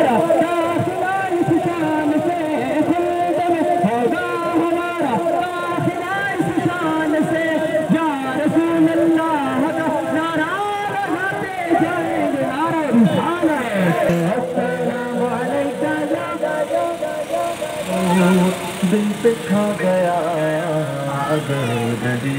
ہمارا داخلہ اس شان سے خلد میں ہوگا ہمارا داخلہ اس شان سے یا رسول اللہ کا نعرہ لگاتے جائیں گے نعرہ رسالت السلام علیکہ دل پہ کھا گیا نبی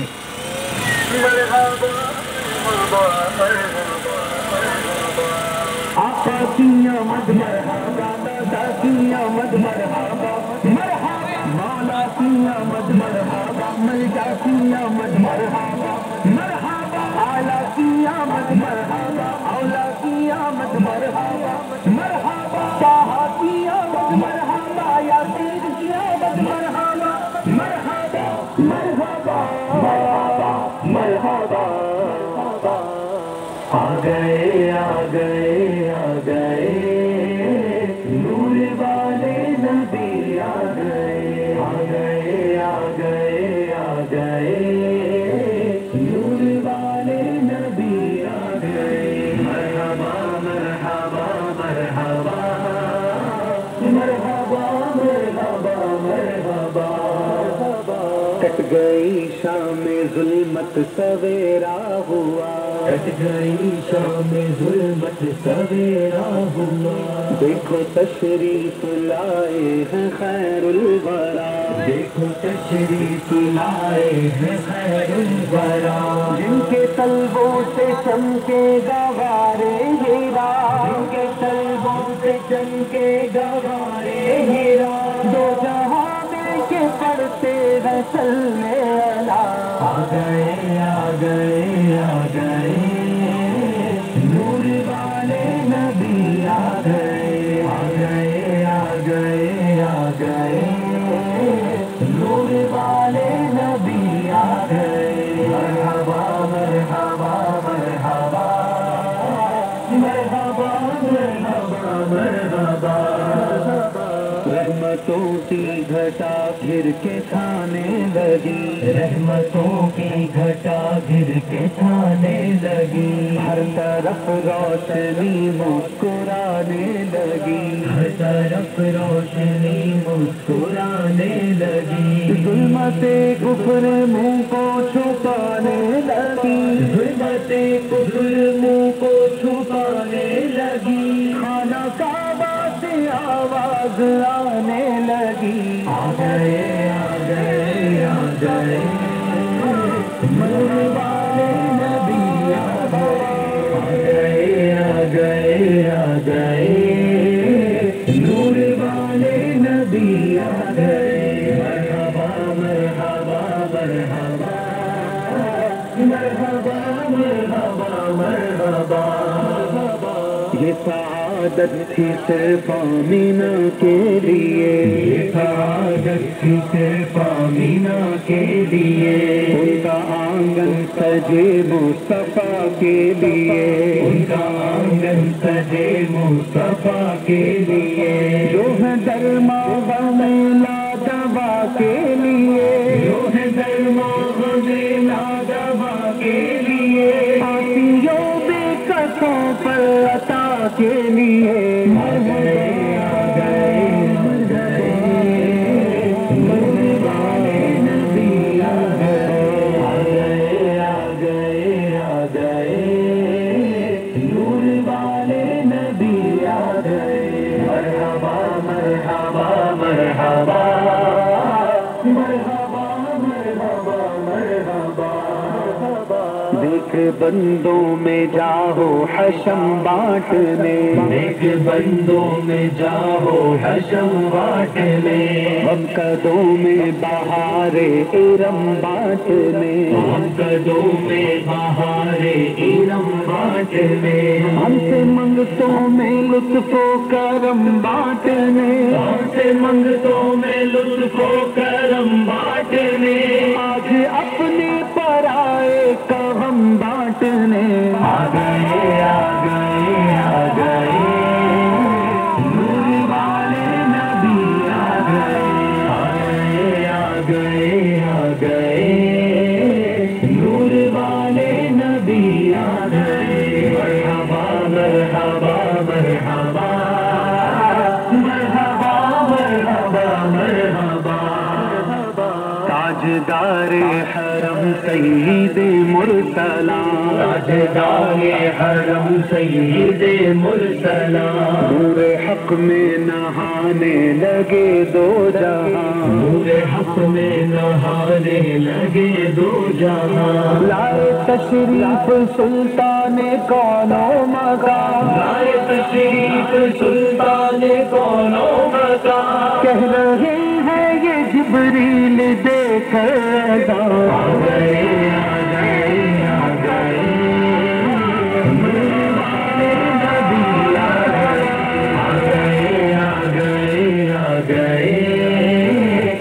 آقا کی آمد مرحبا دادا کی آمد مرحبا مرحبا مولا کی آمد مرحبا ملکہ کی آمد مرحبا مرحبا اعلیٰ کی آمد مرحبا اولا کی آمد مرحبا مرحبا طٰہٰ کی آمد مرحبا یاسین کی آمد مرحبا مرحبا مرحبا مرحبا مرحبا آ گئے آ گئے آ گئے نور والے نبی آ گئے آ گئے آ گئے آ گئے نور والے نبی آ گئے مرحبا مرحبا مرحبا مرحبا مرحبا مرحبا کٹ گئی شام ظلمت سویرا ہوا کٹ گئی شام ظلمت سویرا ہوا دیکھو تشریف لائے ہیں خیر الورا دیکھو تشریف لائے ہیں خیر الورا جن کے طلبوں سے چمکے گوارے ہیرا جن کے طلبوں سے چمکے گوارے ہیرا دو جہاں میں کے پڑھتے ہیں چلنے والا آ گئے آ گئے آ گئے نور والے نبی آ گئے آ گئے آ گئے آ گئے نور والے نبی آ گئے مرحبا مرحبا مرحبا مرحبا مرحبا مرحبا رحمتوں کی گھٹا گھر کے چھانے لگی رحمتوں کی گھٹا گر کے چھانے لگی ہر طرف روشنی مسکرانے لگی ہر طرف روشنی مسکرانے لگی ظلمت کفر منہ کو چھپانے لگی ظلمت کفر منہ کو چھپانے لگی خانہ کعبہ سے آواز آنے لگی آ گئے آ گئے آ گئے نور والے نبی آ گئے آ گئے آ گئے نور والے نبی آ گئے مرحبا مرحبا مرحبا مرحبا مرحبا مرحبا یہ سعادت تھی صرف آمینہ کے لیے یہ سعادت تھی صرف آمینہ کے لیے ان کا آنگن سجے مصطفیٰ کے لیے ان کا آنگن سجے مصطفیٰ کے لیے جو ہے درماغ میلاد دوا کے لیے جو ہے درماغ میلاد دوا کے لیے آتیوں بے کسوں پر عطا کے لیے آ گئے آ گئے آ گئے نور والے نبی آ گئے آ گئے آ گئے آ گئے نور والے نبی آ گئے مرحبا مرحبا مرحبا مرحبا مرحبا مرحبا دیکھ بندوں میں جاہو حشم بانٹنے دیکھ بندوں میں جاہو حشم بانٹنے ہم قدوں میں بہار ارم بانٹنے ہم قدوں میں بہار ارم بانٹنے ہم سے منگتوں میں لطف و کرم بانٹنے ہم سے منگتوں میں لطف و کرم بانٹنے آج اپنے پرائے کا ہم بانٹنے آ گئے آ گئے آ گئے نور والے نبی آ گئے آ گئے آ گئے آ گئے نور والے نبی آ گئے مرحبا مرحبا مرحبا سید مرسلا تاجدار حرم سید مرسلا نور حق میں نہانے لگے دو جہاں نور حق میں نہانے لگے دو جہاں لائے تشریف سلطان کون و مکان لائے تشریف سلطان کون و مکان کہہ رہے ہیں یہ جبریل دے کر آ گئے آ گئے آ گئے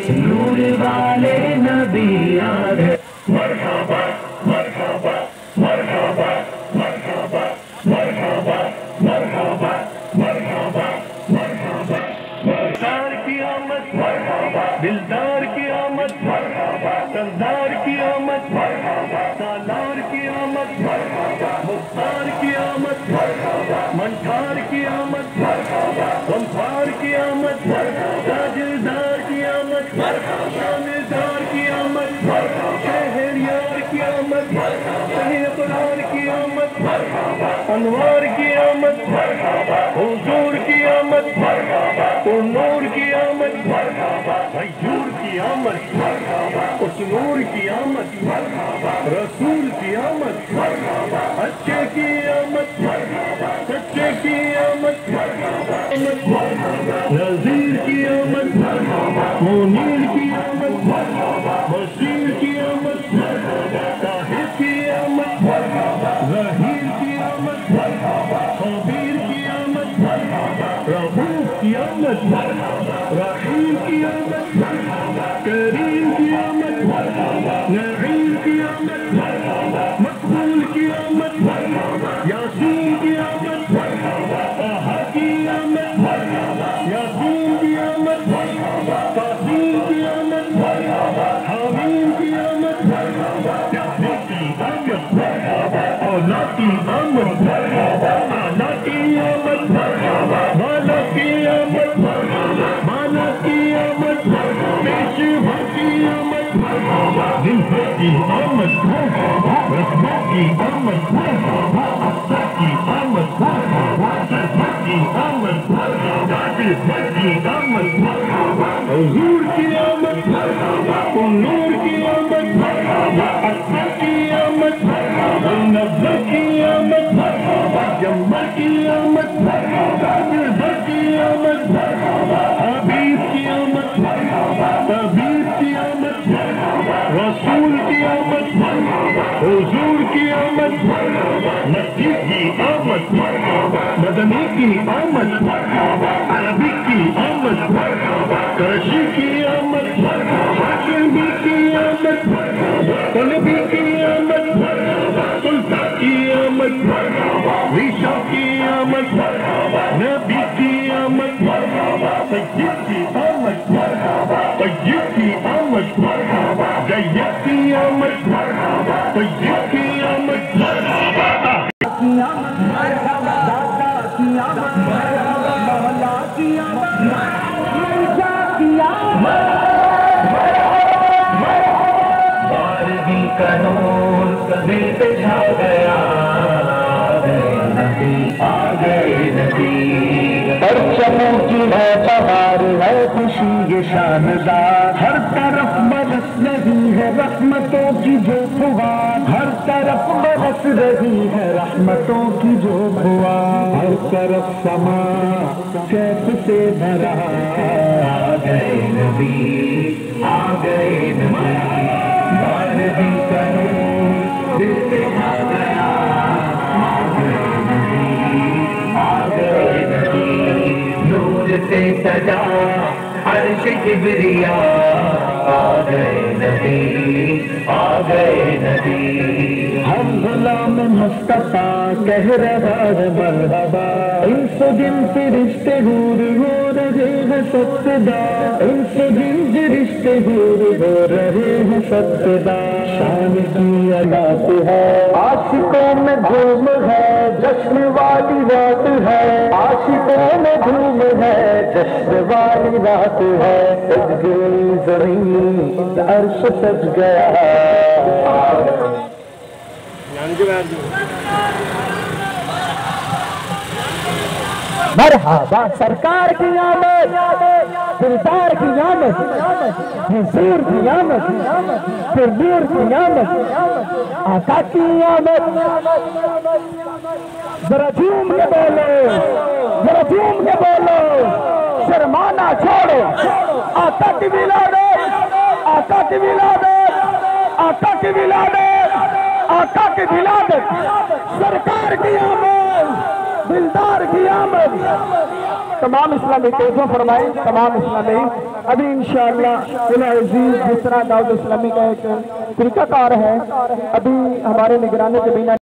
نور والے نبی آ گئے مرحبا مرحبا مرحبا مرحبا مرحبا مرحبا مرحبا مرحبا سردار کی آمد مرحبا دلدار کی آمد مرحبا سردار کی آمد مرحبا سالار کی آمد مرحبا مختار کی آمد مرحبا منٹھار کی آمد مرحبا غمخوار کی آمد مرحبا تاجدار کی آمد مرحبا شاندار کی آمد مرحبا شہریار کی آمد مرحبا صحیح قرآن کی آمد مرحبا انوار کی آمد مرحبا حضور کی آمد مرحبا نور کی آمد مرحبا غیور کی آمد مرحبا اس نور کی آمد مرحبا رسول کی آمد مرحبا اچھے کی آمد مرحبا سچے کی آمد مرحبا نذیر کی آمد مرحبا منیر کی آمد مرحبا بشیر کی آمد مرحبا طاہر کی آمد مرحبا ظہیر کی آمد مرحبا خبیر کی آمد مرحبا رؤوف کی آمد مرحبا رحیم کی آمد مرحبا کریم کی آمد مرحبا نعیم کی آمد مرحبا مقبول کی آمد مرحبا یاسین کی آمد مرحبا طہ کی آمد مرحبا یاسین کی آمد مرحبا تاسین کی آمد مرحبا حامیم کی آمد مرحبا پیارے کی آمد مرحبا اولا کی آمد مرحبا اعلیٰ کی آمد مرحبا بالا کی آمد مرحبا بالا کی آمد مرحبا پیشوا کی آمد مرحبا دلبر کی آمد مرحبا رسما کی آمد مرحبا افسر کی آمد مرحبا سرور کی آمد مرحبا دلبر کی آمد مرحبا حضور کی آمد مرحبا نور کی آمد مرحبا اکبر کی آمد مرحبا نظر کی آمد مرحبا جمع کی آمد مرحبا دلبر کی آمد مرحبا حبیب کی آمد مرحبا طبیب کی آمد مرحبا رسول کی آمد مرحبا حضور کی آمد مرحبا مسجد کی آمد مرحبا مدنی کی آمد مرحبا عربی کی آمد مرحبا کرشی کی آمد مرحبا شربی کی آمد مرحبا طلبی کی آمد مرحبا سلطہ کی آمد مرحبا ریشہ کی آمد مرحبا نبی کی آمد مرحبا سید کی آمد مرحبا طیب کی آمد مرحبا جید کی آمد مرحبا طیب کی آمد مرحبا کی آمد مرحبا دادا کی آمد مرحبا مولا کی آمد مرحبا کی آمد بارگی کا نور دل پہ چھا گیا آ گئے نبی پرچموں کی ہے بہار ہے خوشی یہ شاندار ہر طرف برس رہی ہے رحمتوں کی جو فوار ہر طرف برس رہی ہے رحمتوں کی جو فوار ہر طرف سما کیف سے بھرا آ گئے نبی آ گئے نبی بارگی کا نور دل پہ چھا گیا سے سجا عرش کبریا آ گئے نبی آ گئے نبی ہر غلام مصطفیٰ کہہ رہا ہے مرحبا انس و جن فرشتے حور ہو رہے ہیں ستدا ان سے جنج رشتے دور ہو رہے ہیں ستدا شام کی علاق ہے عاشقوں میں دھوم ہے جشن والی رات ہے عاشقوں میں دھوم ہے جشن والی رات ہے سج گئی زمین عرش سج گیا مرحبا سرکار کی آمد دلدار کی آمد حضور کی آمد پھر نور کی آمد آقا کی آمد ذرا جھوم کے بولو ذرا جھوم کے بولو شرمانا چھوڑو آقا کی ولادت آقا کی ولادت آقا کی ولادت آقا کی ولادت سرکار کی آمد دلدار کی آمد تمام اسلامی توجہ فرمائیں تمام اسلامی ابھی انشاءاللہ عزیز جس طرح دعوت اسلامی کا ایک طریقہ کار ہے ابھی ہمارے نگرانی کے بنا